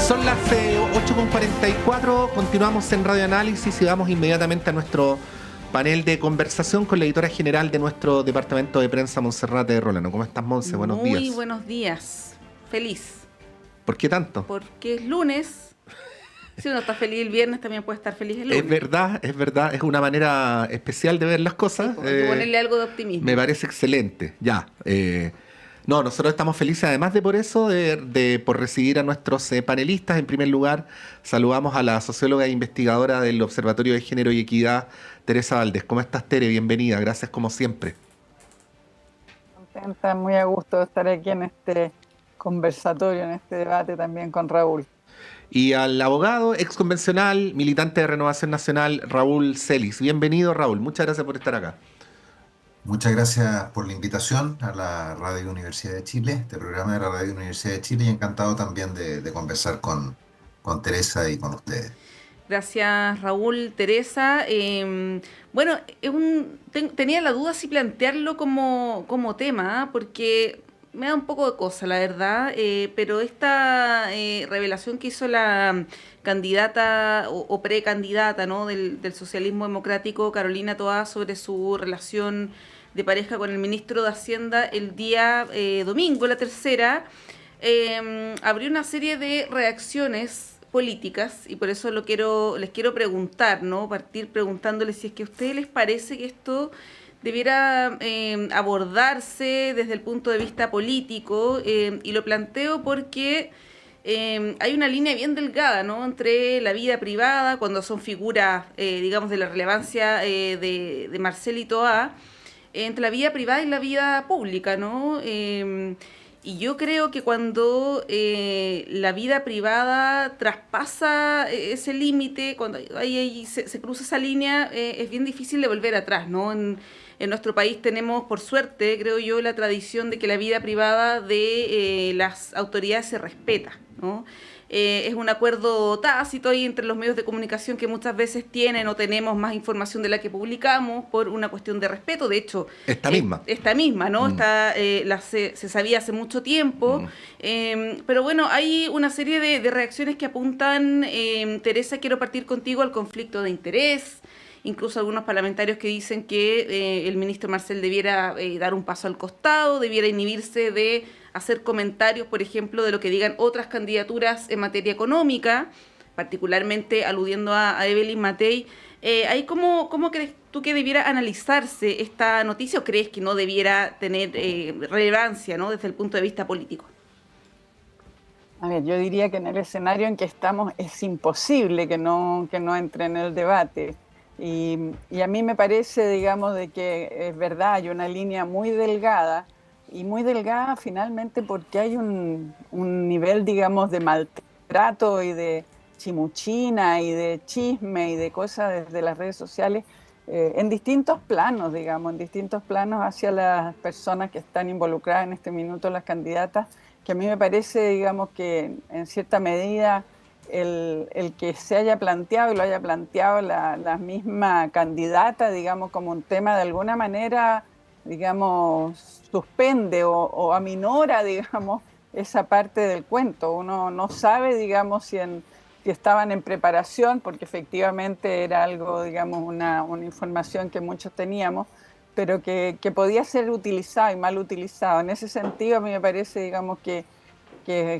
Son las 8:44, continuamos en Radio Análisis y vamos inmediatamente a nuestro panel de conversación con la editora general de nuestro departamento de prensa, Monserrate Rolano. ¿Cómo estás, Monse? Buenos días. Muy buenos días. Feliz. ¿Por qué tanto? Porque es lunes. Si uno está feliz el viernes, también puede estar feliz el lunes. Es verdad. Es una manera especial de ver las cosas. Sí, hay que ponerle algo de optimismo. Me parece excelente. Ya. No, nosotros estamos felices, además de por eso, por recibir a nuestros panelistas. En primer lugar, saludamos a la socióloga e investigadora del Observatorio de Género y Equidad, Teresa Valdés. ¿Cómo estás, Tere? Bienvenida. Gracias, como siempre. Contenta, muy a gusto de estar aquí en este conversatorio, en este debate también con Raúl. Y al abogado exconvencional, militante de Renovación Nacional, Raúl Celis. Bienvenido, Raúl. Muchas gracias por estar acá. Muchas gracias por la invitación a la Radio Universidad de Chile, este programa de la Radio Universidad de Chile, y encantado también de conversar con Teresa y con ustedes. Gracias, Raúl, Teresa. Bueno, tenía la duda si plantearlo como tema, porque me da un poco de cosa, la verdad, pero esta revelación que hizo la candidata o precandidata, ¿no?, del socialismo democrático, Carolina Toá, sobre su relación de pareja con el ministro de Hacienda el día domingo, la tercera, abrió una serie de reacciones políticas, y por eso les quiero preguntar, ¿no?, partir preguntándoles si es que a ustedes les parece que esto debiera abordarse desde el punto de vista político, y lo planteo porque hay una línea bien delgada, ¿no?, entre la vida privada, cuando son figuras, digamos, de la relevancia de Marcel y Toá, entre la vida privada y la vida pública, ¿no? Y yo creo que cuando la vida privada traspasa ese límite, cuando ahí se cruza esa línea, es bien difícil de volver atrás, ¿no? En nuestro país tenemos, por suerte, creo yo, la tradición de que la vida privada de las autoridades se respeta, ¿no? Es un acuerdo tácito ahí entre los medios de comunicación que muchas veces tienen o tenemos más información de la que publicamos por una cuestión de respeto. De hecho, esta misma, ¿no? Se sabía hace mucho tiempo. Pero bueno, hay una serie de reacciones que apuntan, Teresa, quiero partir contigo, al conflicto de interés. Incluso algunos parlamentarios que dicen que el ministro Marcel debiera dar un paso al costado, debiera inhibirse de hacer comentarios, por ejemplo, de lo que digan otras candidaturas en materia económica, particularmente aludiendo a Evelyn Matei. ¿Ahí cómo crees tú que debiera analizarse esta noticia, o crees que no debiera tener relevancia, ¿no?, desde el punto de vista político? A ver, yo diría que en el escenario en que estamos es imposible que no entre en el debate. Y a mí me parece, digamos, de que es verdad, hay una línea muy delgada, y muy delgada finalmente porque hay un nivel, digamos, de maltrato y de chimuchina y de chisme y de cosas desde las redes sociales en distintos planos, digamos, en distintos planos hacia las personas que están involucradas en este minuto, las candidatas, que a mí me parece, digamos, que en cierta medida el que se haya planteado y lo haya planteado la misma candidata, digamos, como un tema de alguna manera, digamos, suspende o aminora, digamos, esa parte del cuento. Uno no sabe, digamos, si estaban en preparación, porque efectivamente era algo, digamos, una información que muchos teníamos, pero que podía ser utilizado y mal utilizado. En ese sentido, a mí me parece, digamos, que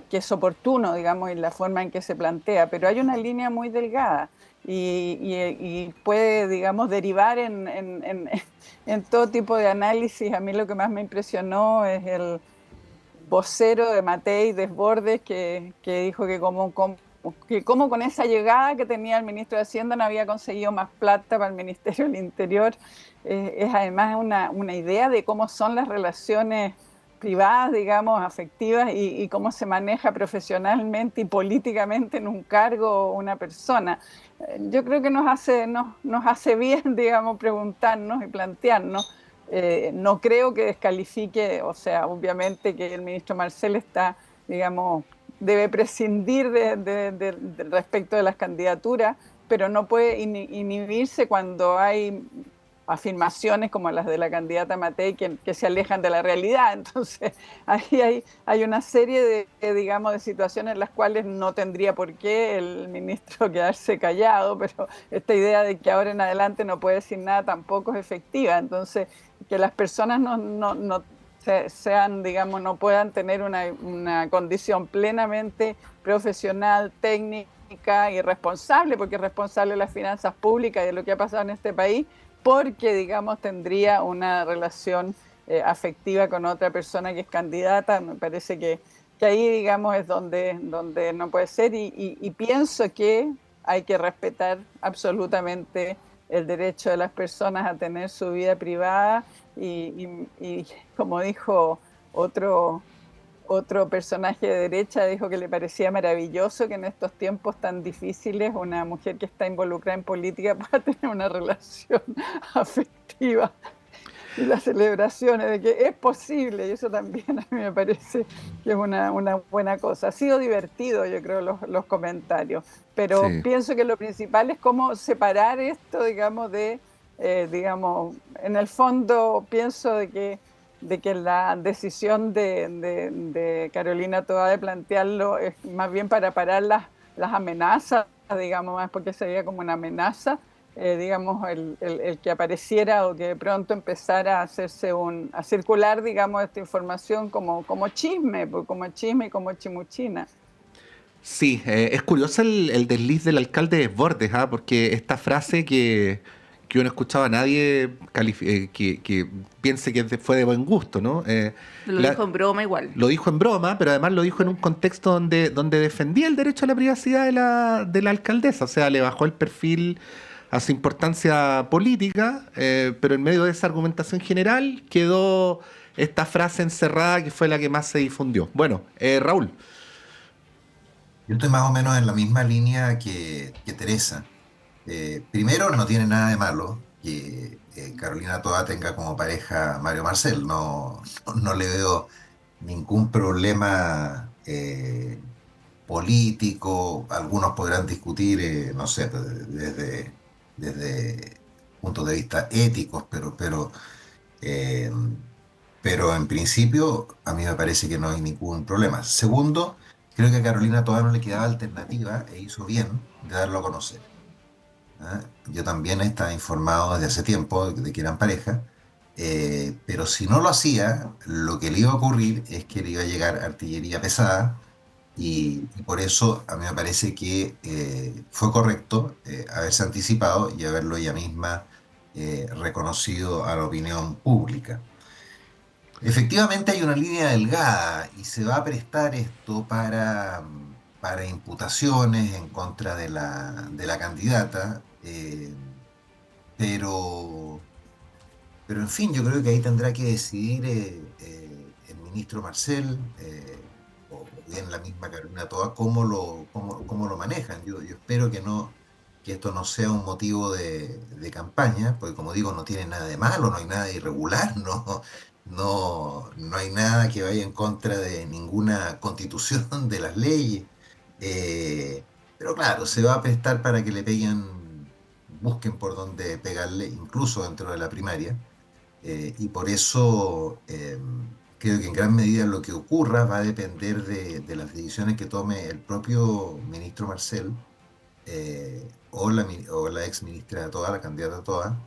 es oportuno, digamos, en la forma en que se plantea, pero hay una línea muy delgada y puede, digamos, derivar en todo tipo de análisis. A mí lo que más me impresionó es el vocero de Matei, Desbordes, que dijo que como con esa llegada que tenía el ministro de Hacienda no había conseguido más plata para el Ministerio del Interior. Es además una idea de cómo son las relaciones privadas, digamos, afectivas, y cómo se maneja profesionalmente y políticamente en un cargo una persona. Yo creo que nos hace bien, digamos, preguntarnos y plantearnos. No creo que descalifique, o sea, obviamente que el ministro Marcel está, digamos, debe prescindir respecto de las candidaturas, pero no puede inhibirse cuando hay afirmaciones como las de la candidata Matei que se alejan de la realidad. Entonces, ahí hay una serie digamos, de situaciones en las cuales no tendría por qué el ministro quedarse callado, pero esta idea de que ahora en adelante no puede decir nada tampoco es efectiva. Entonces, que las personas no sean, digamos, no puedan tener una condición plenamente profesional, técnica y responsable, porque es responsable de las finanzas públicas y de lo que ha pasado en este país, porque, digamos, tendría una relación afectiva con otra persona que es candidata. Me parece que ahí, digamos, es donde no puede ser, y pienso que hay que respetar absolutamente el derecho de las personas a tener su vida privada y como dijo otro personaje de derecha, dijo que le parecía maravilloso que en estos tiempos tan difíciles una mujer que está involucrada en política pueda tener una relación afectiva, y las celebraciones de que es posible, y eso también a mí me parece que es una buena cosa. Ha sido divertido, yo creo, los comentarios, pero Sí. pienso que lo principal es cómo separar esto, digamos, digamos, en el fondo pienso de que la decisión de Carolina Toá de plantearlo es más bien para parar las amenazas, digamos, más porque sería como una amenaza, digamos, el que apareciera o que de pronto empezara a hacerse a circular, digamos, esta información como chisme y como chimuchina. Sí, es curioso el desliz del alcalde Desbordes, ¿ah? Porque esta frase que uno escuchaba a nadie que piense que fue de buen gusto, ¿no? Lo dijo en broma igual. Lo dijo en broma, pero además lo dijo en un contexto donde defendía el derecho a la privacidad de la alcaldesa. O sea, le bajó el perfil a su importancia política, pero en medio de esa argumentación general quedó esta frase encerrada que fue la que más se difundió. Bueno, Raúl. Yo estoy más o menos en la misma línea que Teresa. Primero, no tiene nada de malo que Carolina Toá tenga como pareja a Mario Marcel. No le veo ningún problema político. Algunos podrán discutir, no sé, desde puntos de vista éticos, eh, pero en principio a mí me parece que no hay ningún problema. Segundo, creo que a Carolina Toá no le quedaba alternativa e hizo bien de darlo a conocer. ¿Ah? Yo también estaba informado desde hace tiempo de que eran pareja, pero si no lo hacía, lo que le iba a ocurrir es que le iba a llegar artillería pesada, y por eso a mí me parece que fue correcto haberse anticipado y haberlo ella misma reconocido a la opinión pública. Efectivamente hay una línea delgada y se va a prestar esto para imputaciones en contra de la candidata, pero, pero en fin, yo creo que ahí tendrá que decidir el ministro Marcel, o bien la misma Carolina Toa, cómo lo manejan. Yo espero que esto no sea un motivo de campaña, porque como digo, no tiene nada de malo, no hay nada de irregular, no hay nada que vaya en contra de ninguna constitución de las leyes. Pero claro, se va a prestar para que le peguen, busquen por dónde pegarle, incluso dentro de la primaria. Y por eso creo que en gran medida lo que ocurra va a depender de las decisiones que tome el propio ministro Marcel, o la ex ministra Toa, la candidata Toa,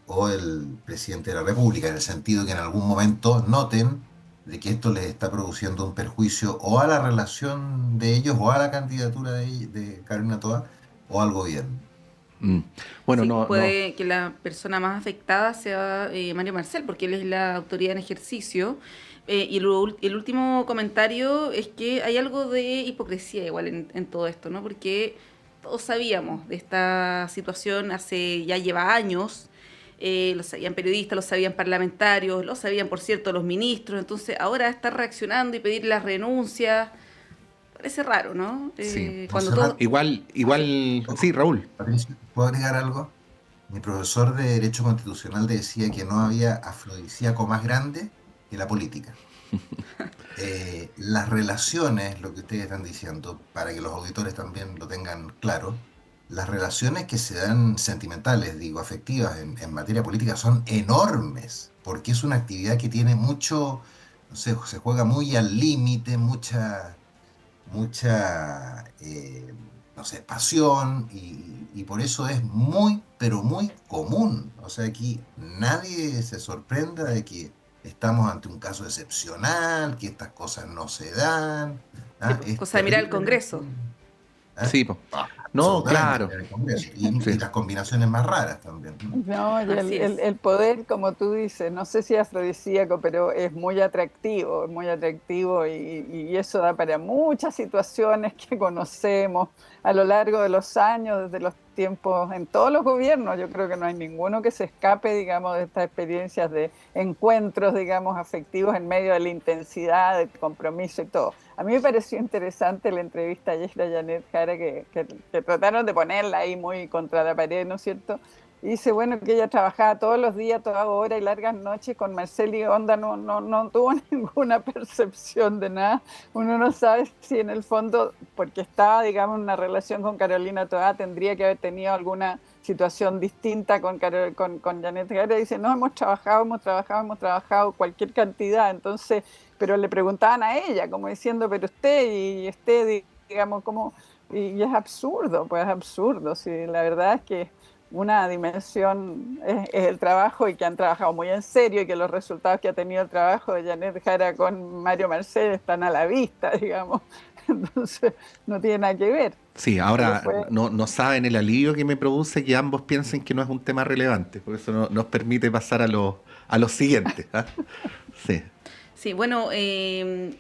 o el presidente de la República, en el sentido que en algún momento noten de que esto les está produciendo un perjuicio o a la relación de ellos, o a la candidatura de Carolina Toa, o al gobierno. Mm. Bueno, Sí, no. puede que la persona más afectada sea Mario Marcel, porque él es la autoridad en ejercicio. El último comentario es que hay algo de hipocresía igual en todo esto, ¿no? Porque todos sabíamos de esta situación ya lleva años. Lo sabían periodistas, lo sabían parlamentarios, lo sabían, por cierto, los ministros. Entonces, ahora estar reaccionando y pedir la renuncia parece raro, ¿no? Sí. Cuando Monserrat, todo... Igual, sí, Raúl. Patricio, ¿puedo agregar algo? Mi profesor de Derecho Constitucional decía que no había afrodisíaco más grande que la política. Las relaciones, lo que ustedes están diciendo, para que los auditores también lo tengan claro, las relaciones que se dan sentimentales, digo, afectivas en materia política son enormes, porque es una actividad que tiene mucho, no sé, se juega muy al límite, mucha, no sé, pasión, y por eso es muy, pero muy común. O sea, aquí nadie se sorprenda de que estamos ante un caso excepcional, que estas cosas no se dan. Sí, ¿Ah? pues, Es cosa de mirar al terriblemente... Congreso. ¿Ah? Sí, po. No, Absolutamente, claro. en el Congreso. Sí. Y las combinaciones más raras también, ¿no? No, y Así es. el poder, como tú dices, no sé si es afrodisíaco, pero es muy atractivo y eso da para muchas situaciones que conocemos a lo largo de los años, desde los tiempos, en todos los gobiernos. Yo creo que no hay ninguno que se escape, digamos, de estas experiencias de encuentros, digamos, afectivos en medio de la intensidad, del compromiso y todo. A mí me pareció interesante la entrevista ayer a Janet Jara, que trataron de ponerla ahí muy contra la pared, ¿no es cierto? Y dice, bueno, que ella trabajaba todos los días, toda hora y largas noches con Marcelo y Onda, no tuvo ninguna percepción de nada. Uno no sabe si en el fondo, porque estaba, digamos, en una relación con Carolina Toá, tendría que haber tenido alguna situación distinta con Janet Jara. Dice, no, hemos trabajado cualquier cantidad. Entonces, pero le preguntaban a ella, como diciendo, pero usted, digamos, ¿cómo? Y es absurdo, pues es absurdo. Sí, la verdad es que una dimensión es el trabajo, y que han trabajado muy en serio, y que los resultados que ha tenido el trabajo de Janet Jara con Mario Marcel están a la vista, digamos. Entonces, no tiene nada que ver. Sí, ahora no saben el alivio que me produce que ambos piensen que no es un tema relevante, por eso nos permite pasar a lo siguiente. ¿Ah? Sí. Sí, bueno,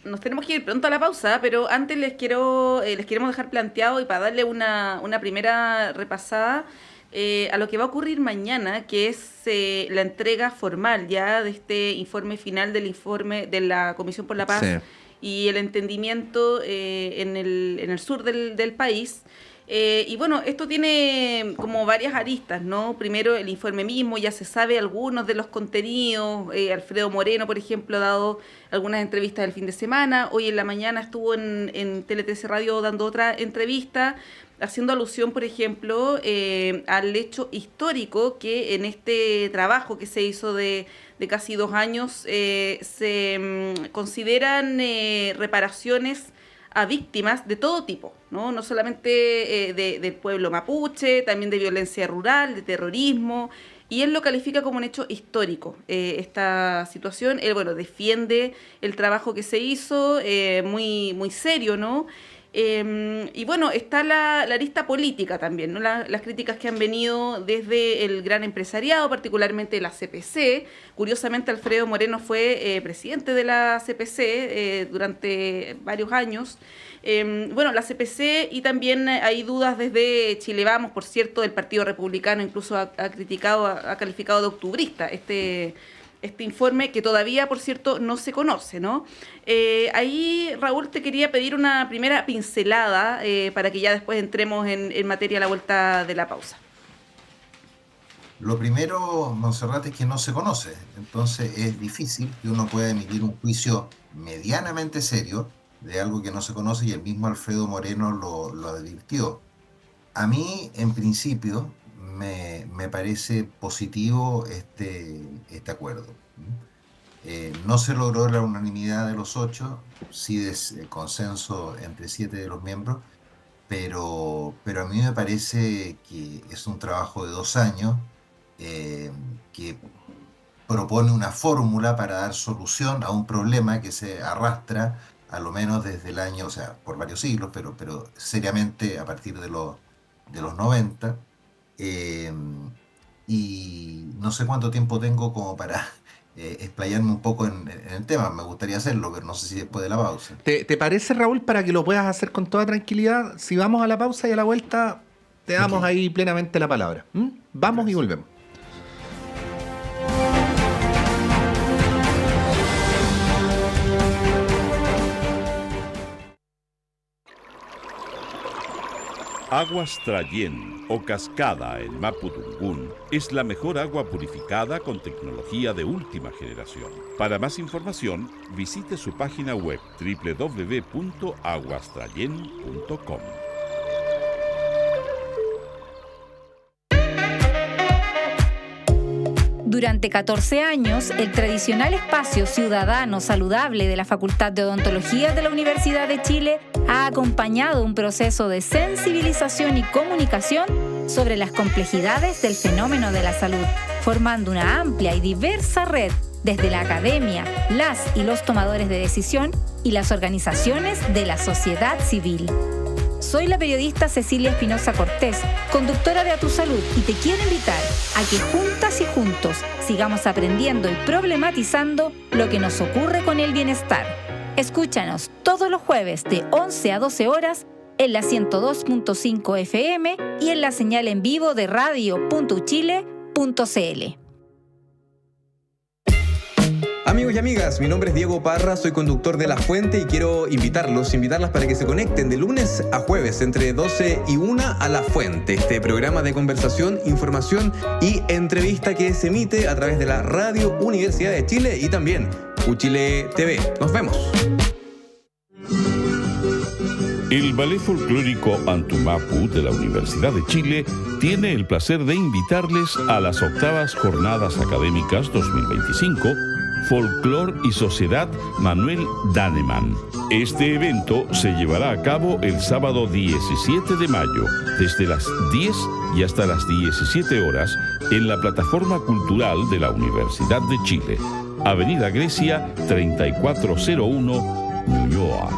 nos tenemos que ir pronto a la pausa, pero antes les queremos dejar planteado, y para darle una primera repasada a lo que va a ocurrir mañana, que es la entrega formal ya de este informe final del informe de la Comisión por la Paz, Sí. y el entendimiento en el sur del país. Y bueno, esto tiene como varias aristas, ¿no? Primero, el informe mismo, ya se sabe algunos de los contenidos. Alfredo Moreno, por ejemplo, ha dado algunas entrevistas el fin de semana. Hoy en la mañana estuvo en Tele 13 Radio dando otra entrevista, haciendo alusión, por ejemplo, al hecho histórico que en este trabajo que se hizo de casi 2 años se consideran reparaciones a víctimas de todo tipo, no solamente del pueblo mapuche, también de violencia rural, de terrorismo, y él lo califica como un hecho histórico, esta situación. Él, bueno, defiende el trabajo que se hizo, muy, muy serio, ¿no? Y bueno, está la arista política también, ¿no? Las críticas que han venido desde el gran empresariado, particularmente la CPC. Curiosamente, Alfredo Moreno fue presidente de la CPC durante varios años. Bueno, la CPC, y también hay dudas desde Chile Vamos, por cierto, del Partido Republicano, incluso ha calificado de octubrista este informe, que todavía, por cierto, no se conoce, ¿no? Ahí, Raúl, te quería pedir una primera pincelada para que ya después entremos en materia a la vuelta de la pausa. Lo primero, Montserrat, es que no se conoce, entonces es difícil que uno pueda emitir un juicio medianamente serio de algo que no se conoce, y el mismo Alfredo Moreno lo advirtió. A mí, en principio, me parece positivo este acuerdo. No se logró la unanimidad de los 8, sí consenso entre 7 de los miembros, pero a mí me parece que es un trabajo de 2 años que propone una fórmula para dar solución a un problema que se arrastra a lo menos desde el año, o sea, por varios siglos, pero seriamente a partir de los 90. Y no sé cuánto tiempo tengo como para explayarme un poco en el tema. Me gustaría hacerlo, pero no sé si después de la pausa. ¿Te parece, Raúl, para que lo puedas hacer con toda tranquilidad? Si vamos a la pausa y a la vuelta, te damos ahí plenamente la palabra. Vamos. Gracias. Y volvemos. Aguas Trayén o Cascada en Mapudungún es la mejor agua purificada con tecnología de última generación. Para más información, visite su página web www.aguastrayen.com. Durante 14 años, el tradicional espacio ciudadano saludable de la Facultad de Odontología de la Universidad de Chile ha acompañado un proceso de sensibilización y comunicación sobre las complejidades del fenómeno de la salud, formando una amplia y diversa red desde la academia, las y los tomadores de decisión y las organizaciones de la sociedad civil. Soy la periodista Cecilia Espinosa Cortés, conductora de A Tu Salud, y te quiero invitar a que juntas y juntos sigamos aprendiendo y problematizando lo que nos ocurre con el bienestar. Escúchanos todos los jueves de 11 a 12 horas en la 102.5 FM y en la señal en vivo de radio.uchile.cl. Amigos y amigas, mi nombre es Diego Parra, soy conductor de La Fuente y quiero invitarlas para que se conecten de lunes a jueves entre 12 y 1 a La Fuente, este programa de conversación, información y entrevista que se emite a través de la Radio Universidad de Chile y también Uchile TV. Nos vemos. El Ballet Folclórico Antumapu de la Universidad de Chile tiene el placer de invitarles a las 8ª Jornadas Académicas 2025 Folclor y Sociedad Manuel Daneman. Este evento se llevará a cabo el sábado 17 de mayo, desde las 10 y hasta las 17 horas, en la plataforma cultural de la Universidad de Chile, Avenida Grecia 3401, Ñuñoa.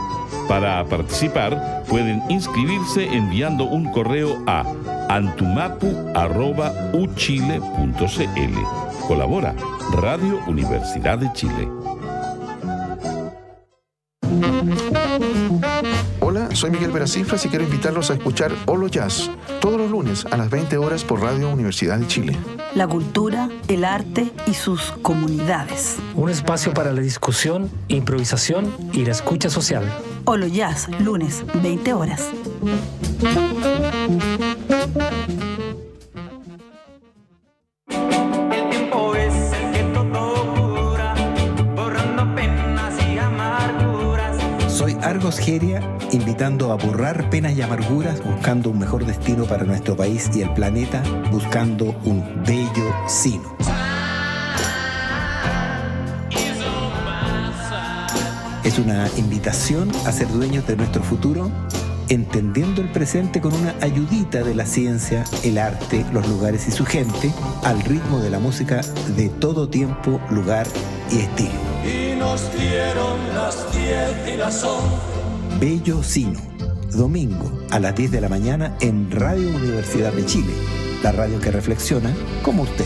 Para participar, pueden inscribirse enviando un correo a antumapu@uchile.cl. Colabora Radio Universidad de Chile. Hola, soy Miguel Veracifras y quiero invitarlos a escuchar Holo Jazz todos los lunes a las 20 horas por Radio Universidad de Chile. La cultura, el arte y sus comunidades. Un espacio para la discusión, improvisación y la escucha social. Holo Jazz, lunes, 20 horas. Soy Argos Geria, invitando a borrar penas y amarguras, buscando un mejor destino para nuestro país y el planeta, buscando un bello sino. Es una invitación a ser dueños de nuestro futuro, entendiendo el presente con una ayudita de la ciencia, el arte, los lugares y su gente, al ritmo de la música de todo tiempo, lugar y estilo. Y nos dieron las 10 y las 11. Bello Sino, domingo a las 10 de la mañana en Radio Universidad de Chile, la radio que reflexiona como usted.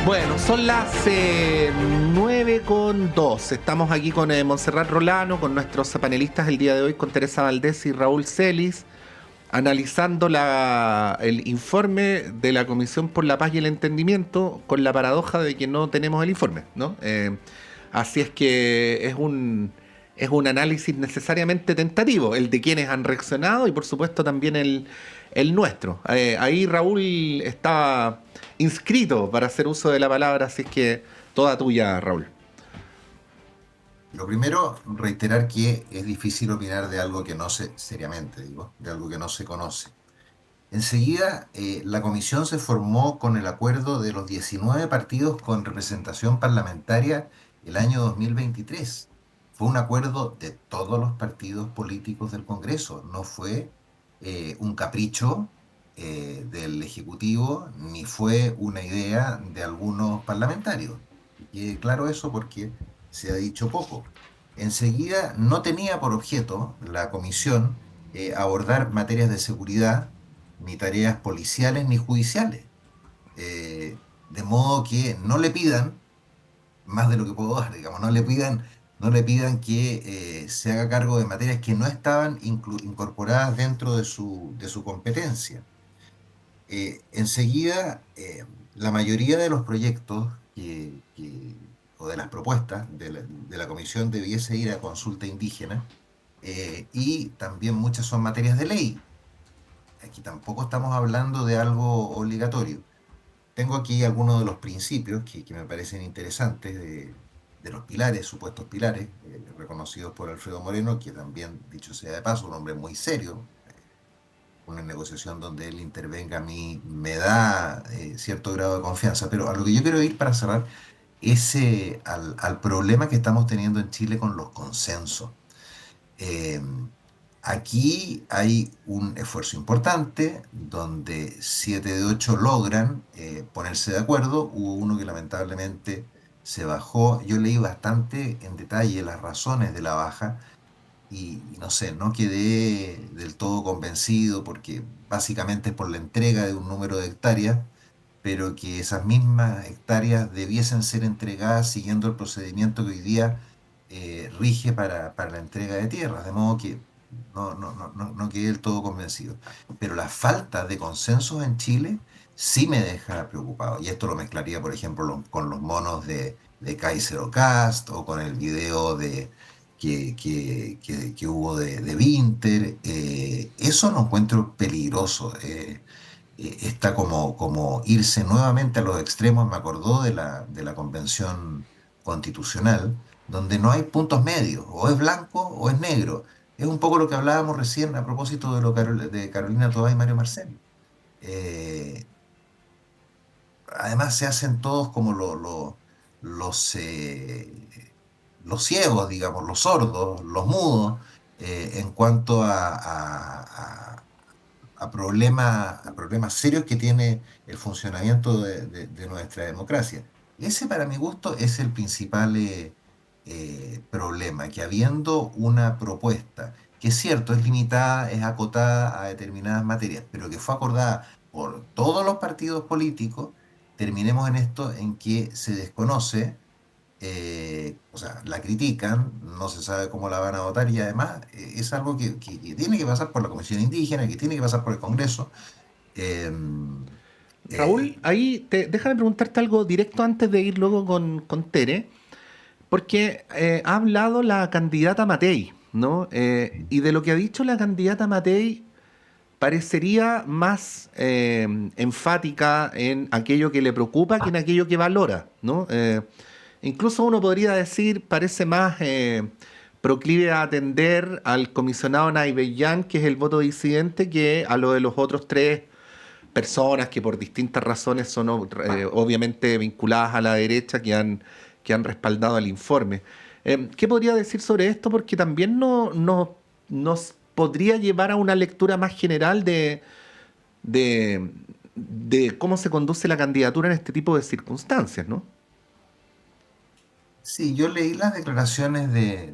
Bueno, son las 9:02. Estamos aquí con Montserrat Rolano, con nuestros panelistas el día de hoy, con Teresa Valdés y Raúl Celis, analizando el informe de la Comisión por la Paz y el Entendimiento, con la paradoja de que no tenemos el informe, ¿no? Así es que es un análisis necesariamente tentativo, el de quienes han reaccionado y por supuesto también el nuestro. Ahí Raúl está inscrito para hacer uso de la palabra, así es que toda tuya, Raúl. Lo primero, reiterar que es difícil opinar de algo que no se, seriamente digo, de algo que no se conoce. Enseguida, la comisión se formó con el acuerdo de los 19 partidos con representación parlamentaria el año 2023. Fue un acuerdo de todos los partidos políticos del Congreso, no fue un capricho del Ejecutivo, ni fue una idea de algunos parlamentarios. Y claro eso porque se ha dicho poco. Enseguida no tenía por objeto la comisión abordar materias de seguridad, ni tareas policiales ni judiciales. De modo que no le pidan más de lo que puedo dar, digamos, no le pidan que se haga cargo de materias que no estaban incorporadas dentro de su competencia. Enseguida, la mayoría de los proyectos o de las propuestas de la comisión debiese ir a consulta indígena, y también muchas son materias de ley. Aquí tampoco estamos hablando de algo obligatorio. Tengo aquí algunos de los principios que me parecen interesantes de los pilares, supuestos pilares, reconocidos por Alfredo Moreno, que también, dicho sea de paso, un hombre muy serio. Una negociación donde él intervenga a mí me da cierto grado de confianza, pero a lo que yo quiero ir para cerrar es al problema que estamos teniendo en Chile con los consensos. Aquí hay un esfuerzo importante donde 7 de 8 logran ponerse de acuerdo. Hubo uno que lamentablemente se bajó. Yo leí bastante en detalle las razones de la baja y no sé, no quedé del todo convencido porque básicamente es por la entrega de un número de hectáreas, pero que esas mismas hectáreas debiesen ser entregadas siguiendo el procedimiento que hoy día rige para la entrega de tierras, de modo que no quedé del todo convencido. Pero la falta de consensos en Chile sí me deja preocupado, y esto lo mezclaría, por ejemplo, con los monos de Kaiser o Cast, o con el video que hubo de Winter. Eso lo encuentro peligroso. Está como irse nuevamente a los extremos. Me acordó de la Convención Constitucional, donde no hay puntos medios, o es blanco o es negro. Es un poco lo que hablábamos recién a propósito de Carolina Toá y Mario Marcel. Además se hacen todos como los ciegos, digamos, los sordos, los mudos, en cuanto a problemas serios que tiene el funcionamiento de nuestra democracia. Ese, para mi gusto, es el principal problema, que habiendo una propuesta, que es cierto, es limitada, es acotada a determinadas materias, pero que fue acordada por todos los partidos políticos, terminemos en esto en que se desconoce, o sea, la critican, no se sabe cómo la van a votar, y además es algo que tiene que pasar por la Comisión Indígena, que tiene que pasar por el Congreso. Raúl, ahí déjame preguntarte algo directo antes de ir luego con Tere, porque ha hablado la candidata Matei, ¿no? Y de lo que ha dicho la candidata Matei, parecería más enfática en aquello que le preocupa que en aquello que valora, ¿no? Incluso uno podría decir, parece más proclive a atender al comisionado Naibellán, que es el voto disidente, que a lo de los otros 3 personas que por distintas razones son obviamente vinculadas a la derecha, que han respaldado el informe. ¿Qué podría decir sobre esto? Porque también nos podría llevar a una lectura más general de cómo se conduce la candidatura en este tipo de circunstancias, ¿no? Sí, yo leí las declaraciones de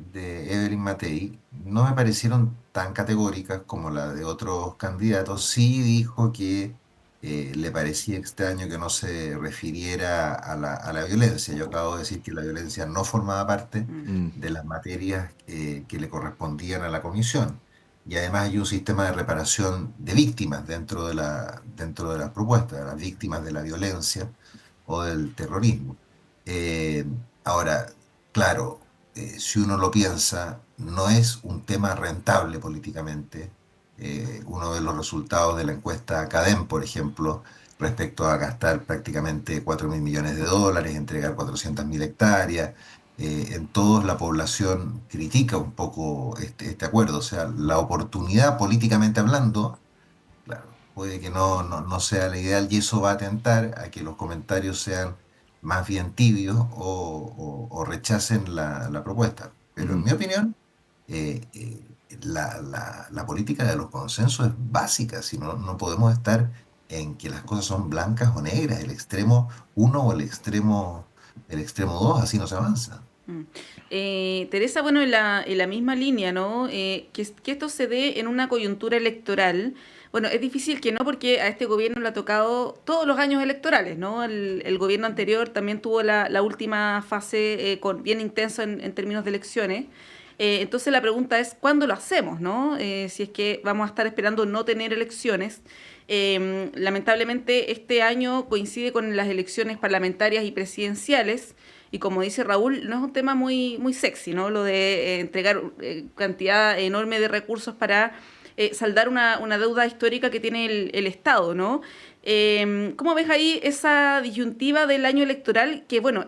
Evelyn Matei, no me parecieron tan categóricas como las de otros candidatos. Sí dijo que le parecía extraño que no se refiriera a la violencia. Yo acabo de decir que la violencia no formaba parte de las materias que le correspondían a la comisión. Y además hay un sistema de reparación de víctimas dentro de las propuestas, de las víctimas de la violencia o del terrorismo. Ahora, claro, si uno lo piensa, no es un tema rentable políticamente. Uno de los resultados de la encuesta CADEM, por ejemplo, respecto a gastar prácticamente 4.000 millones de dólares, entregar 400.000 hectáreas, en todos la población critica un poco este acuerdo. O sea, la oportunidad políticamente hablando, claro, puede que no sea la ideal, y eso va a atentar a que los comentarios sean más bien tibios o rechacen la propuesta. Pero en mi opinión, la política de los consensos es básica. Si no podemos estar en que las cosas son blancas o negras, el extremo 1 o el extremo 2, así no se avanza. Teresa, bueno, en la misma línea, ¿no? Que esto se dé en una coyuntura electoral. Bueno, es difícil que no, porque a este gobierno le ha tocado todos los años electorales, ¿no? El gobierno anterior también tuvo la última fase bien intensa en términos de elecciones. Entonces la pregunta es, ¿cuándo lo hacemos, no? Si es que vamos a estar esperando no tener elecciones. Lamentablemente este año coincide con las elecciones parlamentarias y presidenciales. y como dice Raúl, no es un tema muy, muy sexy, ¿no? Lo de entregar cantidad enorme de recursos para saldar una deuda histórica que tiene el Estado, ¿no? ¿Cómo ves ahí esa disyuntiva del año electoral? Que bueno,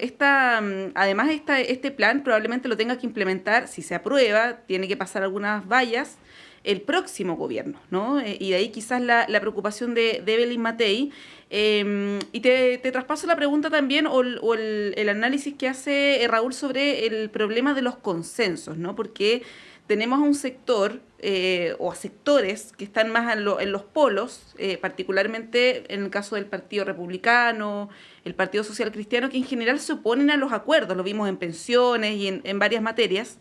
además este plan probablemente lo tenga que implementar, si se aprueba, tiene que pasar algunas vallas, el próximo gobierno, ¿no? Y de ahí quizás la preocupación de Evelyn Matei. Y te traspaso la pregunta también, o el análisis que hace Raúl sobre el problema de los consensos, ¿no? Porque tenemos a un sector o a sectores que están más en los polos, particularmente en el caso del Partido Republicano, el Partido Social Cristiano, que en general se oponen a los acuerdos, lo vimos en pensiones y en varias materias,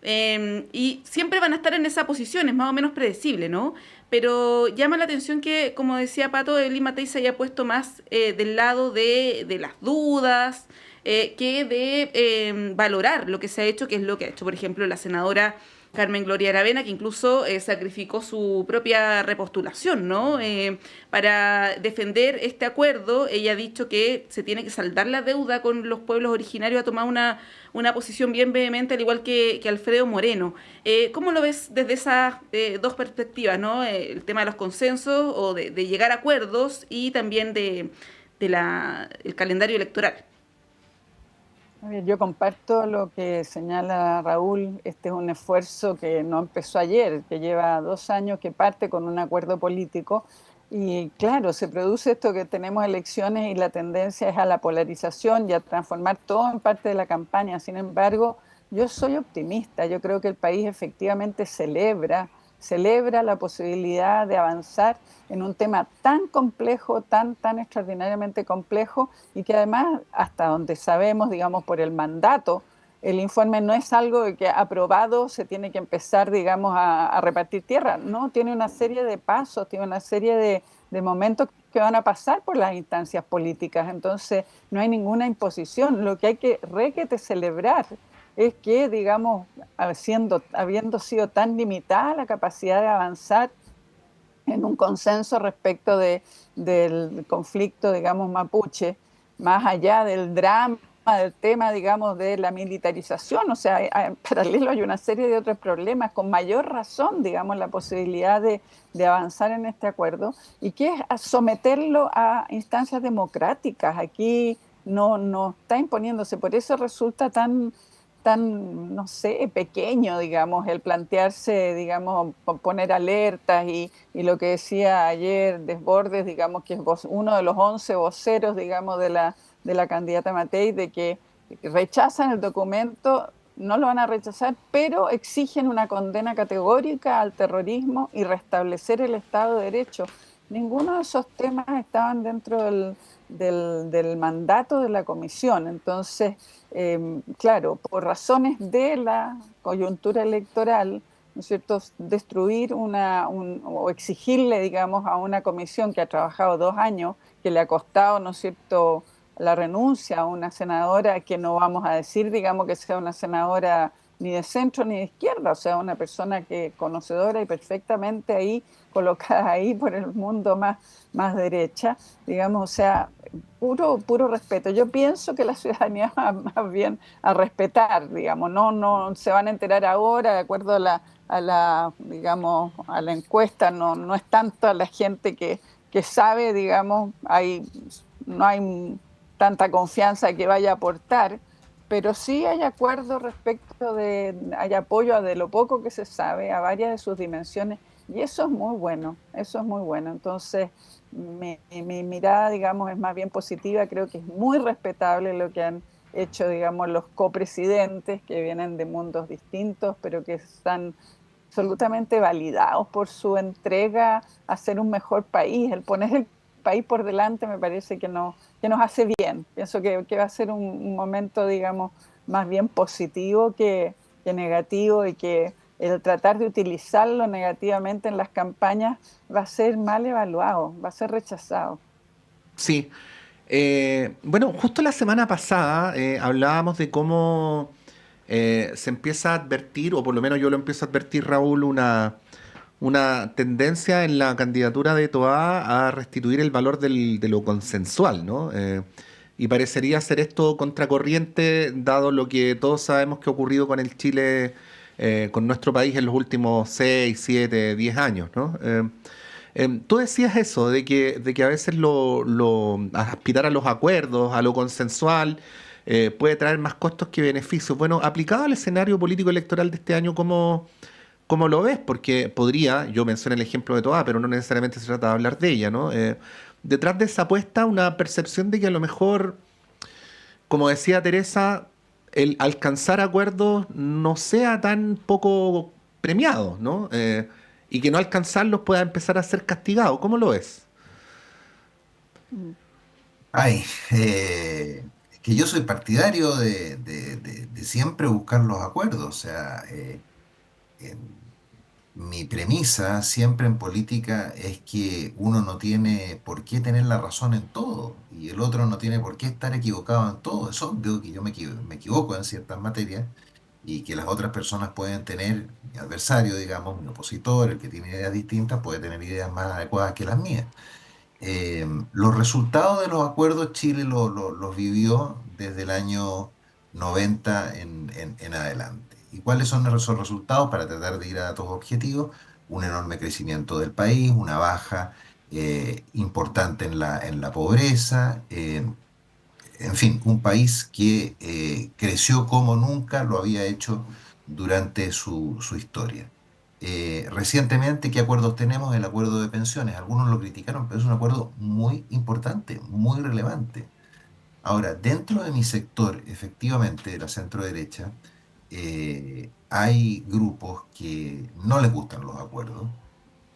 y siempre van a estar en esa posición, es más o menos predecible, ¿no? Pero llama la atención que, como decía Pato, Evelyn Matei se haya puesto más del lado de las dudas, que de valorar lo que se ha hecho, que es lo que ha hecho, por ejemplo, la senadora Carmen Gloria Aravena, que incluso sacrificó su propia repostulación, ¿no? Para defender este acuerdo. Ella ha dicho que se tiene que saldar la deuda con los pueblos originarios, ha tomado una posición bien vehemente, al igual que Alfredo Moreno. ¿Cómo lo ves desde esas dos perspectivas, ¿no? El tema de los consensos o de llegar a acuerdos y también el calendario electoral. A ver, yo comparto lo que señala Raúl. Este es un esfuerzo que no empezó ayer, que lleva 2 años, que parte con un acuerdo político. Y claro, se produce esto que tenemos elecciones y la tendencia es a la polarización y a transformar todo en parte de la campaña. Sin embargo, yo soy optimista. Yo creo que el país efectivamente celebra la posibilidad de avanzar en un tema tan complejo, tan extraordinariamente complejo, y que además, hasta donde sabemos, digamos, por el mandato, el informe no es algo que aprobado se tiene que empezar, digamos, a repartir tierra, no, tiene una serie de pasos, tiene una serie de momentos que van a pasar por las instancias políticas, entonces no hay ninguna imposición. Lo que hay que celebrar es que, digamos, habiendo sido tan limitada la capacidad de avanzar en un consenso respecto del conflicto, digamos, mapuche, más allá del drama, del tema, digamos, de la militarización, o sea, en paralelo hay una serie de otros problemas, con mayor razón, digamos, la posibilidad de avanzar en este acuerdo, y que es someterlo a instancias democráticas. Aquí no está imponiéndose, por eso resulta tan, no sé, pequeño, digamos, el plantearse, digamos, poner alertas y lo que decía ayer Desbordes, digamos, que es uno de los 11 voceros, digamos, de la candidata Matei, de que rechazan el documento, no lo van a rechazar, pero exigen una condena categórica al terrorismo y restablecer el Estado de Derecho. Ninguno de esos temas estaban dentro del mandato de la comisión. Entonces, claro, por razones de la coyuntura electoral, ¿no es cierto?, destruir o exigirle, digamos, a una comisión que ha trabajado 2 años, que le ha costado, ¿no es cierto?, la renuncia a una senadora que no vamos a decir, digamos, que sea una senadora ni de centro ni de izquierda, o sea, una persona que conocedora y perfectamente ahí, colocada ahí por el mundo más derecha, digamos, o sea, puro respeto. Yo pienso que la ciudadanía va más bien a respetar, digamos, no se van a enterar ahora, de acuerdo a la encuesta, no es tanto la gente que sabe, digamos, no hay tanta confianza que vaya a aportar, pero sí hay acuerdo hay apoyo de lo poco que se sabe a varias de sus dimensiones, y eso es muy bueno, Entonces, mi mirada, digamos, es más bien positiva. Creo que es muy respetable lo que han hecho, digamos, los copresidentes, que vienen de mundos distintos, pero que están absolutamente validados por su entrega a ser un mejor país. El poner el país por delante me parece que nos hace bien. Pienso que va a ser un momento, digamos, más bien positivo que negativo, y que el tratar de utilizarlo negativamente en las campañas va a ser mal evaluado, va a ser rechazado. Sí. Bueno, justo la semana pasada hablábamos de cómo se empieza a advertir, o por lo menos yo lo empiezo a advertir, Raúl, una tendencia en la candidatura de Toá a restituir el valor de lo consensual, ¿no? y parecería ser esto contracorriente, dado lo que todos sabemos que ha ocurrido con el Chile, con nuestro país en los últimos 6, 7, 10 años, ¿no? Tú decías eso, de que a veces aspirar a los acuerdos, a lo consensual, puede traer más costos que beneficios. Bueno, aplicado al escenario político electoral de este año, ¿cómo lo ves? Porque yo mencioné el ejemplo de Toa, pero no necesariamente se trata de hablar de ella, ¿no? Detrás de esa apuesta, una percepción de que a lo mejor, como decía Teresa, el alcanzar acuerdos no sea tan poco premiado, ¿no? Y que no alcanzarlos pueda empezar a ser castigado. ¿Cómo lo ves? Ay, que yo soy partidario de siempre buscar los acuerdos. O sea, mi premisa siempre en política es que uno no tiene por qué tener la razón en todo y el otro no tiene por qué estar equivocado en todo. Es obvio que yo me equivoco en ciertas materias y que las otras personas pueden tener, mi adversario, digamos, mi opositor, el que tiene ideas distintas, puede tener ideas más adecuadas que las mías. Los resultados de los acuerdos Chile los vivió desde el año 90 en adelante. ¿Y cuáles son esos resultados? Para tratar de ir a datos objetivos: un enorme crecimiento del país, una baja importante en la pobreza, en fin, un país que creció como nunca lo había hecho durante su historia. Recientemente, ¿qué acuerdos tenemos? El acuerdo de pensiones. Algunos lo criticaron, pero es un acuerdo muy importante, muy relevante. Ahora, dentro de mi sector, efectivamente, de la centro derecha, hay grupos que no les gustan los acuerdos,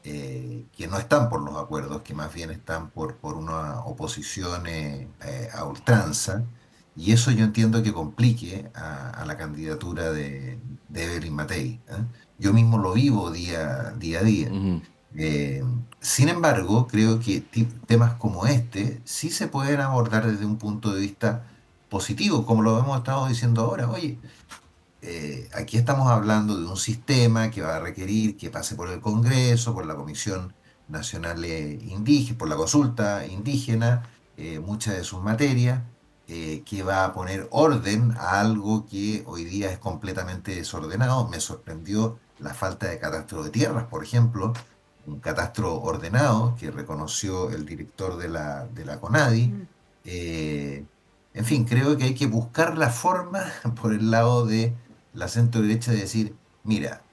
que no están por los acuerdos, que más bien están por una oposición a ultranza, y eso yo entiendo que complique a la candidatura de Evelyn Matei, ¿eh? Yo mismo lo vivo día a día. Ujú. Sin embargo, creo que temas como este sí se pueden abordar desde un punto de vista positivo, como lo hemos estado diciendo ahora. Oye, aquí estamos hablando de un sistema que va a requerir que pase por el Congreso, por la Comisión Nacional Indígena, por la consulta indígena, muchas de sus materias, que va a poner orden a algo que hoy día es completamente desordenado. Me sorprendió la falta de catastro de tierras, por ejemplo, un catastro ordenado que reconoció el director de la CONADI. En fin, creo que hay que buscar la forma por el lado de la centro derecha de decir, mira,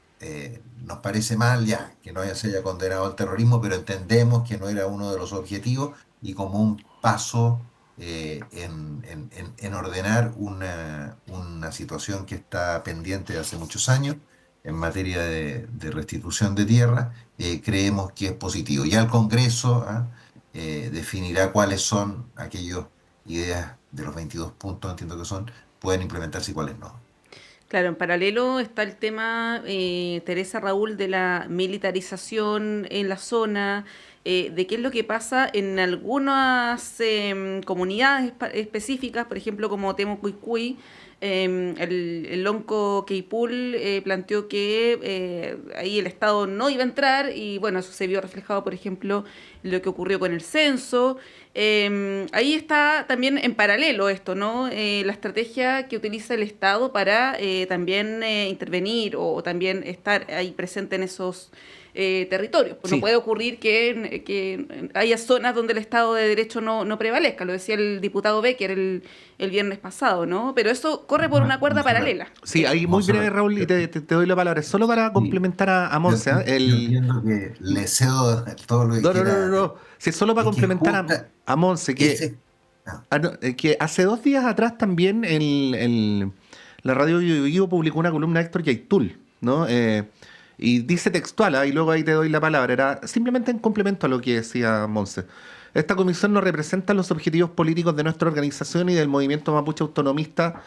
nos parece mal ya que no se haya condenado al terrorismo, pero entendemos que no era uno de los objetivos, y como un paso en ordenar una situación que está pendiente de hace muchos años en materia de restitución de tierra, creemos que es positivo. Ya el Congreso definirá cuáles son aquellas ideas de los 22 puntos, entiendo que pueden implementarse y cuáles no. Claro, en paralelo está el tema, Teresa, Raúl, de la militarización en la zona, de qué es lo que pasa en algunas comunidades específicas, por ejemplo, como Temo Cuicuy. El Lonco Queipul planteó que ahí el Estado no iba a entrar, y bueno, eso se vio reflejado, por ejemplo, en lo que ocurrió con el censo. Ahí está también en paralelo esto, ¿no? La estrategia que utiliza el Estado para también intervenir o también estar ahí presente en esos territorios. Pues sí. No puede ocurrir que haya zonas donde el Estado de Derecho no prevalezca, lo decía el diputado Becker el viernes pasado, ¿no? Pero eso corre por una cuerda paralela. Sí, ahí muy breve, Raúl, y te doy la palabra. Solo para complementar a Monse. Yo entiendo que le cedo todo lo que quiera. No. Sí, solo para complementar a Monse, que hace 2 días atrás también la radio Vivo publicó una columna de Héctor Yaitul, ¿no? Y dice textual, y luego ahí te doy la palabra, era simplemente en complemento a lo que decía Monse. Esta comisión no representa los objetivos políticos de nuestra organización y del movimiento mapuche autonomista.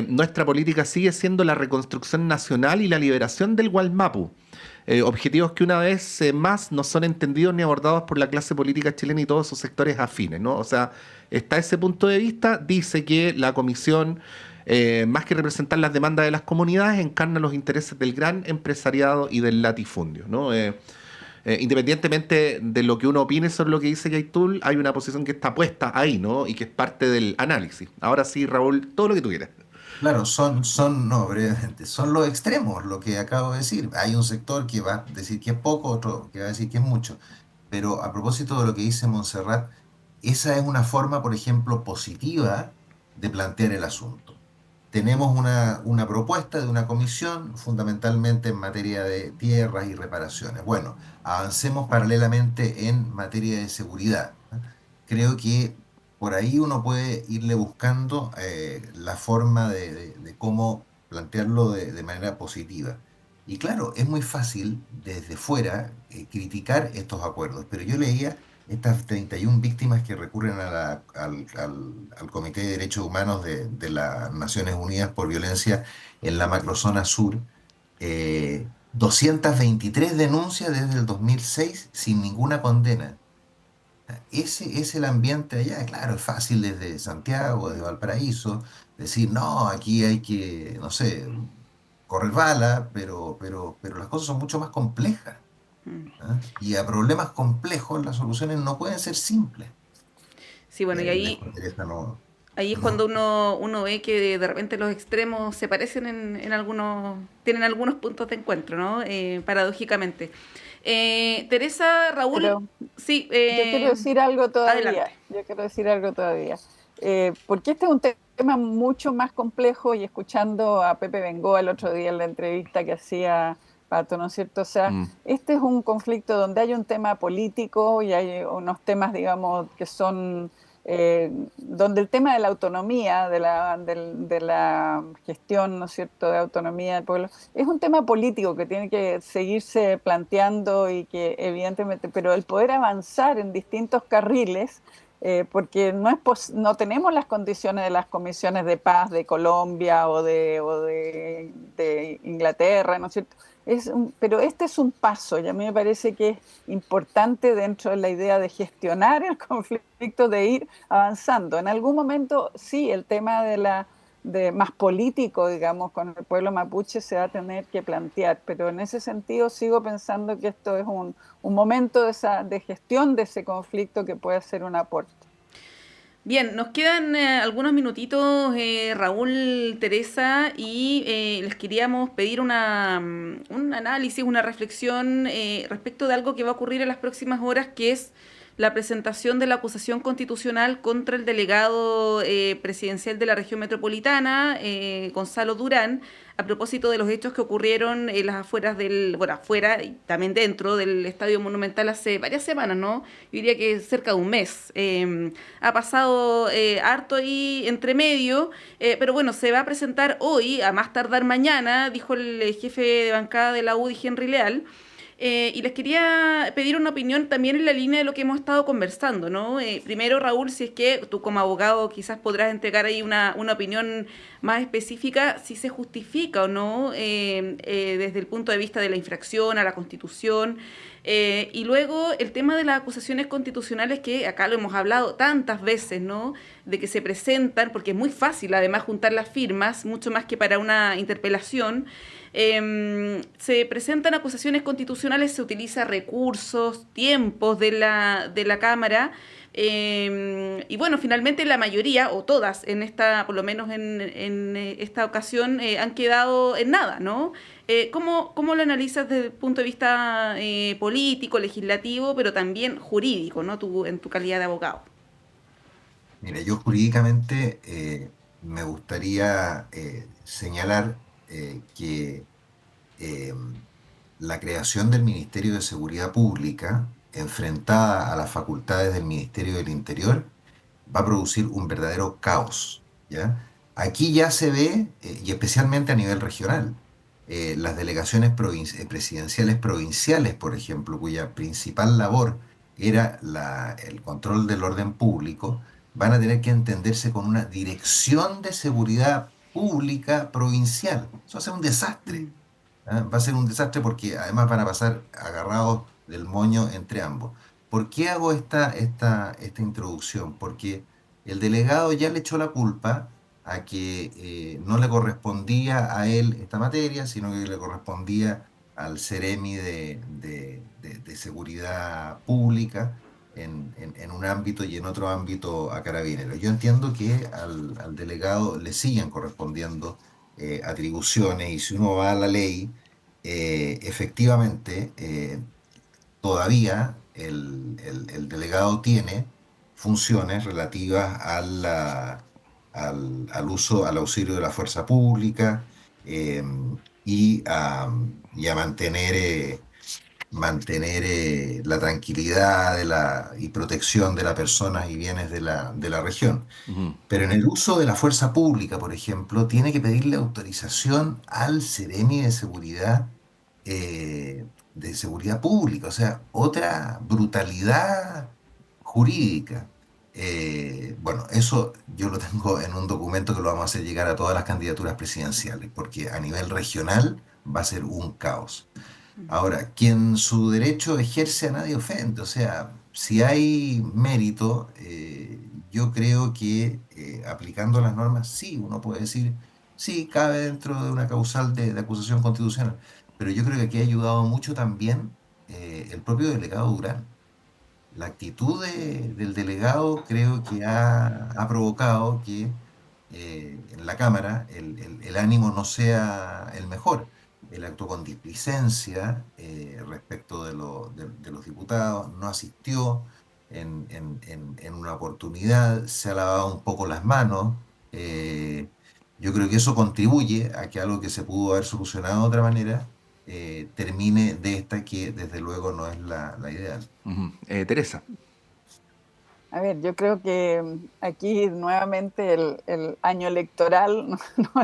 Nuestra política sigue siendo la reconstrucción nacional y la liberación del Gualmapu. Objetivos que una vez más no son entendidos ni abordados por la clase política chilena y todos sus sectores afines, ¿no? O sea, está ese punto de vista, dice que la comisión, más que representar las demandas de las comunidades, encarna los intereses del gran empresariado y del latifundio, ¿no? independientemente de lo que uno opine sobre lo que dice Yaitul, hay una posición que está puesta ahí, ¿no? Y que es parte del análisis. Ahora sí, Raúl, todo lo que tú quieras. Claro, no, brevemente, son los extremos, lo que acabo de decir. Hay un sector que va a decir que es poco, otro que va a decir que es mucho. Pero a propósito de lo que dice Montserrat, esa es una forma, por ejemplo, positiva de plantear el asunto. Tenemos una propuesta de una comisión, fundamentalmente en materia de tierras y reparaciones. Bueno, avancemos paralelamente en materia de seguridad. Creo que por ahí uno puede irle buscando la forma de cómo plantearlo de manera positiva. Y claro, es muy fácil desde fuera criticar estos acuerdos, pero yo leía estas 31 víctimas que recurren al Comité de Derechos Humanos de las Naciones Unidas por violencia en la macrozona sur, 223 denuncias desde el 2006 sin ninguna condena. Ese es el ambiente allá. Claro, es fácil desde Santiago, desde Valparaíso, decir, no, aquí hay que, no sé, correr bala, pero las cosas son mucho más complejas. ¿Ah? Y a problemas complejos las soluciones no pueden ser simples. Sí, bueno, y ahí es cuando uno ve que de repente los extremos se parecen en algunos, tienen algunos puntos de encuentro, ¿no? Paradójicamente. Teresa, Raúl, Pero sí. yo quiero decir algo todavía. Adelante. Porque este es un tema mucho más complejo, y escuchando a Pepe Bengoa el otro día en la entrevista que hacía Pato, ¿no es cierto? O sea, este es un conflicto donde hay un tema político y hay unos temas, digamos, que son donde el tema de la autonomía, de la gestión, ¿no es cierto?, de autonomía del pueblo, es un tema político que tiene que seguirse planteando, y que evidentemente, pero el poder avanzar en distintos carriles, porque no tenemos las condiciones de las comisiones de paz de Colombia o de Inglaterra, ¿no es cierto? Pero este es un paso, y a mí me parece que es importante dentro de la idea de gestionar el conflicto, de ir avanzando. En algún momento, sí, el tema de más político, digamos, con el pueblo mapuche se va a tener que plantear, pero en ese sentido sigo pensando que esto es un momento de gestión de ese conflicto que puede ser un aporte. Bien, nos quedan algunos minutitos, Raúl, Teresa, y les queríamos pedir un análisis, una reflexión respecto de algo que va a ocurrir en las próximas horas, que es la presentación de la acusación constitucional contra el delegado presidencial de la región metropolitana, Gonzalo Durán, a propósito de los hechos que ocurrieron en las afueras afuera y también dentro del Estadio Monumental hace varias semanas, ¿no? Yo diría que cerca de un mes. Ha pasado harto ahí entre medio, pero bueno, se va a presentar hoy, a más tardar mañana, dijo el jefe de bancada de la UDI, Henry Leal. Y les quería pedir una opinión también en la línea de lo que hemos estado conversando, ¿no? Primero, Raúl, si es que tú como abogado quizás podrás entregar ahí una opinión más específica, si se justifica o no desde el punto de vista de la infracción a la Constitución. Y luego el tema de las acusaciones constitucionales, que acá lo hemos hablado tantas veces, ¿no? De que se presentan, porque es muy fácil además juntar las firmas, mucho más que para una interpelación. Se presentan acusaciones constitucionales, se utiliza recursos, tiempos de la Cámara, y bueno, finalmente la mayoría, o todas, por lo menos en esta ocasión, han quedado en nada, ¿no? ¿Cómo lo analizas desde el punto de vista político, legislativo, pero también jurídico, ¿no? En tu calidad de abogado. Mira, yo jurídicamente me gustaría señalar que la creación del Ministerio de Seguridad Pública, enfrentada a las facultades del Ministerio del Interior, va a producir un verdadero caos, ¿ya? Aquí ya se ve, y especialmente a nivel regional, las delegaciones presidenciales provinciales, por ejemplo, cuya principal labor era el control del orden público, van a tener que entenderse con una dirección de seguridad pública provincial. Eso va a ser un desastre. ¿Ah? Va a ser un desastre porque además van a pasar agarrados del moño entre ambos. ¿Por qué hago esta introducción? Porque el delegado ya le echó la culpa a que no le correspondía a él esta materia, sino que le correspondía al Ceremi de Seguridad Pública en un ámbito y en otro ámbito a Carabineros. Yo entiendo que al delegado le siguen correspondiendo atribuciones, y si uno va a la ley, efectivamente, todavía el delegado tiene funciones relativas al uso, al auxilio de la fuerza pública, eh, y a mantener la tranquilidad y protección de las personas y bienes de la región. Ujú. Pero en el uso de la fuerza pública, por ejemplo, tiene que pedirle autorización al Ceremi de seguridad pública, o sea, otra brutalidad jurídica. Bueno, eso yo lo tengo en un documento que lo vamos a hacer llegar a todas las candidaturas presidenciales, porque a nivel regional va a ser un caos. Ahora, quien su derecho ejerce a nadie ofende, o sea, si hay mérito, yo creo que aplicando las normas, sí, uno puede decir, sí, cabe dentro de una causal de acusación constitucional, pero yo creo que aquí ha ayudado mucho también el propio delegado Durán. La actitud del delegado creo que ha provocado que en la Cámara el ánimo no sea el mejor. Él actuó con displicencia respecto de los diputados, no asistió en una oportunidad, se ha lavado un poco las manos. Yo creo que eso contribuye a que algo que se pudo haber solucionado de otra manera termine de esta que desde luego no es la ideal. Ujú. Teresa. A ver, yo creo que aquí nuevamente el año electoral nos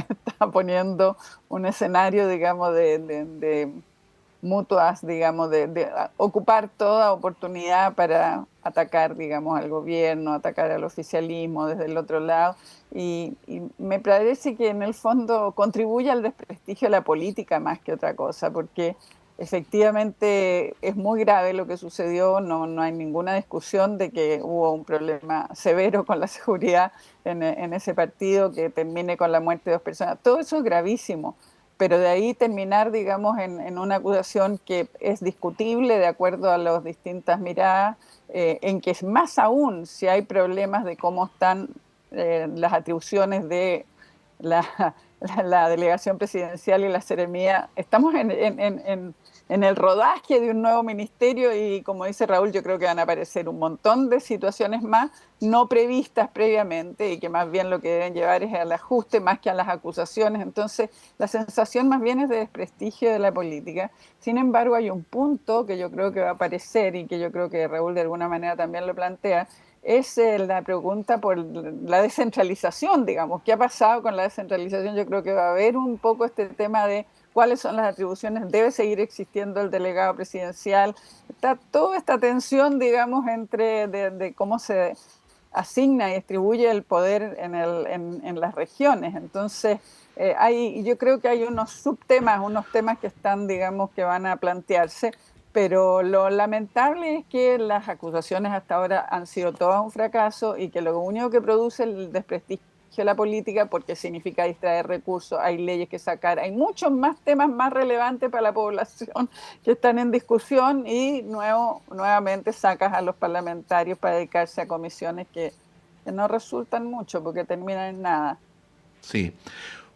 está poniendo un escenario, digamos, de mutuas, digamos, de ocupar toda oportunidad para atacar, digamos, al gobierno, atacar al oficialismo desde el otro lado. Y me parece que en el fondo contribuye al desprestigio de la política más que otra cosa, porque efectivamente es muy grave lo que sucedió, no hay ninguna discusión de que hubo un problema severo con la seguridad en ese partido que termine con la muerte de 2 personas. Todo eso es gravísimo, pero de ahí terminar, digamos, en una acusación que es discutible de acuerdo a las distintas miradas, en que es más aún si hay problemas de cómo están las atribuciones de la delegación presidencial y la seremía. Estamos en el rodaje de un nuevo ministerio y, como dice Raúl, yo creo que van a aparecer un montón de situaciones más no previstas previamente y que más bien lo que deben llevar es al ajuste más que a las acusaciones. Entonces, la sensación más bien es de desprestigio de la política. Sin embargo, hay un punto que yo creo que va a aparecer y que yo creo que Raúl de alguna manera también lo plantea, es la pregunta por la descentralización, digamos. ¿Qué ha pasado con la descentralización? Yo creo que va a haber un poco este tema de cuáles son las atribuciones, debe seguir existiendo el delegado presidencial. Está toda esta tensión, digamos, entre de cómo se asigna y distribuye el poder en las regiones. Entonces, yo creo que hay unos subtemas, unos temas que están, digamos, que van a plantearse, pero lo lamentable es que las acusaciones hasta ahora han sido todas un fracaso y que lo único que produce es el desprestigio de la política, porque significa distraer recursos, hay leyes que sacar, hay muchos más temas más relevantes para la población que están en discusión y nuevamente sacas a los parlamentarios para dedicarse a comisiones que no resultan mucho porque terminan en nada. Sí.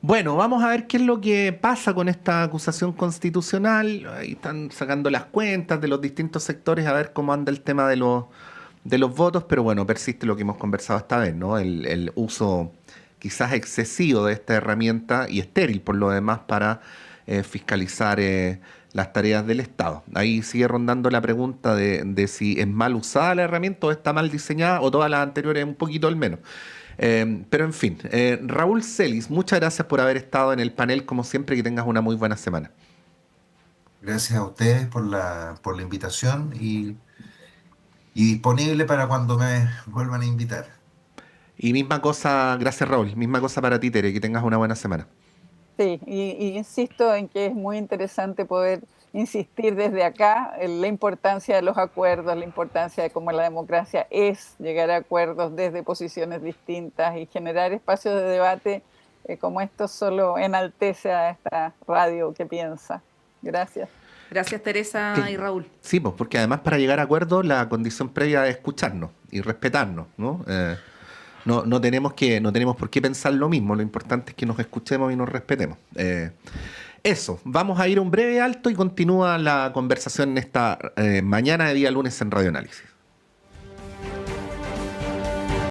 Bueno, vamos a ver qué es lo que pasa con esta acusación constitucional. Ahí están sacando las cuentas de los distintos sectores a ver cómo anda el tema de los votos, pero bueno, persiste lo que hemos conversado esta vez, ¿no? El uso quizás excesivo de esta herramienta y estéril por lo demás para fiscalizar las tareas del Estado. Ahí sigue rondando la pregunta de si es mal usada la herramienta o está mal diseñada o todas las anteriores un poquito al menos. Pero en fin, Raúl Celis, muchas gracias por haber estado en el panel, como siempre, que tengas una muy buena semana. Gracias a ustedes por la invitación y disponible para cuando me vuelvan a invitar. Y misma cosa, gracias Raúl, misma cosa para ti, Tere, que tengas una buena semana. Sí, y insisto en que es muy interesante poder insistir desde acá en la importancia de los acuerdos, la importancia de cómo la democracia es llegar a acuerdos desde posiciones distintas y generar espacios de debate como esto solo enaltece a esta radio que piensa. Gracias. Gracias, Teresa Sí. y Raúl. Sí, pues porque además para llegar a acuerdos la condición previa es escucharnos y respetarnos, ¿no? No tenemos por qué pensar lo mismo, lo importante es que nos escuchemos y nos respetemos. Eso, vamos a ir a un breve alto y continúa la conversación en esta mañana de día lunes en Radio Análisis.